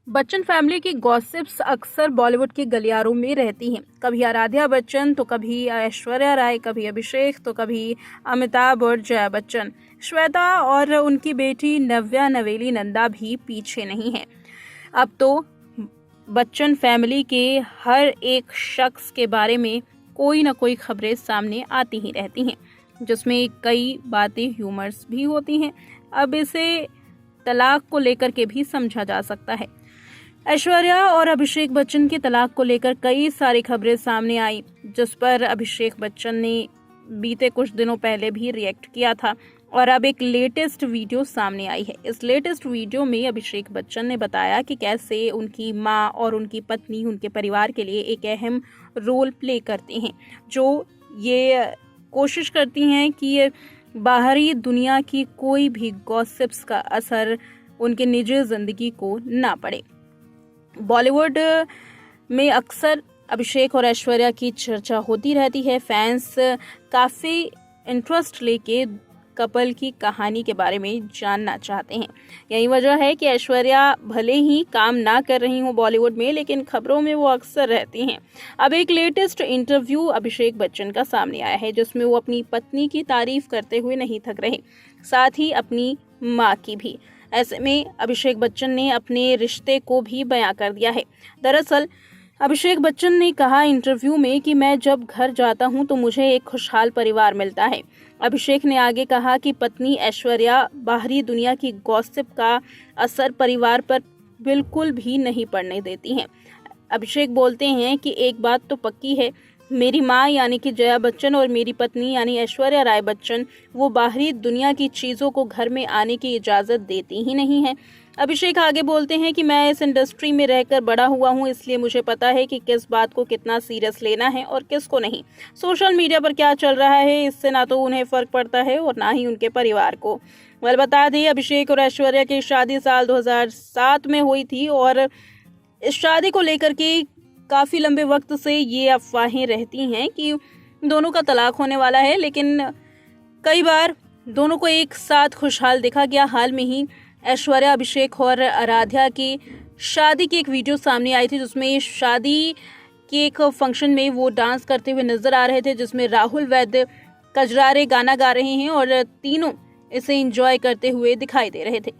Bachchan family की gossips अक्सर बॉलीवुड के गलियारों में रहती हैं। कभी आराध्या बच्चन तो कभी ऐश्वर्या राय, कभी अभिषेक तो कभी अमिताभ और जया बच्चन। श्वेता और उनकी बेटी नव्या नवेली नंदा भी पीछे नहीं है। अब तो बच्चन फैमिली के हर एक शख्स के बारे में कोई न कोई खबरें सामने आती ही रहती हैं, जिसमें कई बातें ह्यूमर्स भी होती हैं। अब इसे तलाक को लेकर के भी समझा जा सकता है। ऐश्वर्या और अभिषेक बच्चन की तलाक को लेकर कई सारी खबरें सामने आई, जिस पर अभिषेक बच्चन ने बीते कुछ दिनों पहले भी रिएक्ट किया था और अब एक लेटेस्ट वीडियो सामने आई है। इस लेटेस्ट वीडियो में अभिषेक बच्चन ने बताया कि कैसे उनकी मां और उनकी पत्नी उनके परिवार के लिए एक अहम रोल प्ले करती हैं, जो ये कोशिश करती हैं कि बाहरी दुनिया की कोई भी गॉसिप्स का असर उनके निजी जिंदगी को ना पड़े। बॉलीवुड में अक्सर अभिषेक और ऐश्वर्या की चर्चा होती रहती है। फैंस काफ़ी इंटरेस्ट लेके कपल की कहानी के बारे में जानना चाहते हैं। यही वजह है कि ऐश्वर्या भले ही काम ना कर रही हो बॉलीवुड में, लेकिन खबरों में वो अक्सर रहती हैं। अब एक लेटेस्ट इंटरव्यू अभिषेक बच्चन का सामने आया है, जिसमें वो अपनी पत्नी की तारीफ करते हुए नहीं थक रहे, साथ ही अपनी माँ की भी। ऐसे में अभिषेक बच्चन ने अपने रिश्ते को भी बयां कर दिया है। दरअसल अभिषेक बच्चन ने कहा इंटरव्यू में कि मैं जब घर जाता हूं तो मुझे एक खुशहाल परिवार मिलता है। अभिषेक ने आगे कहा कि पत्नी ऐश्वर्या बाहरी दुनिया की गॉसिप का असर परिवार पर बिल्कुल भी नहीं पड़ने देती हैं। अभिषेक बोलते हैं कि एक बात तो पक्की है, मेरी माँ यानी कि जया बच्चन और मेरी पत्नी यानी ऐश्वर्या राय बच्चन वो बाहरी दुनिया की चीज़ों को घर में आने की इजाज़त देती ही नहीं है। अभिषेक आगे बोलते हैं कि मैं इस इंडस्ट्री में रहकर बड़ा हुआ हूँ, इसलिए मुझे पता है कि किस बात को कितना सीरियस लेना है और किसको नहीं। सोशल मीडिया पर क्या चल रहा है, इससे ना तो उन्हें फ़र्क पड़ता है और ना ही उनके परिवार को। वह बता दें, अभिषेक और ऐश्वर्या की शादी साल 2007 में हुई थी और इस शादी को लेकर के काफ़ी लंबे वक्त से ये अफवाहें रहती हैं कि दोनों का तलाक होने वाला है, लेकिन कई बार दोनों को एक साथ खुशहाल देखा गया। हाल में ही ऐश्वर्या, अभिषेक और आराध्या की शादी की एक वीडियो सामने आई थी, जिसमें शादी के एक फंक्शन में वो डांस करते हुए नजर आ रहे थे, जिसमें राहुल वैद्य कजरारे गाना गा रहे हैं और तीनों इसे एंजॉय करते हुए दिखाई दे रहे थे।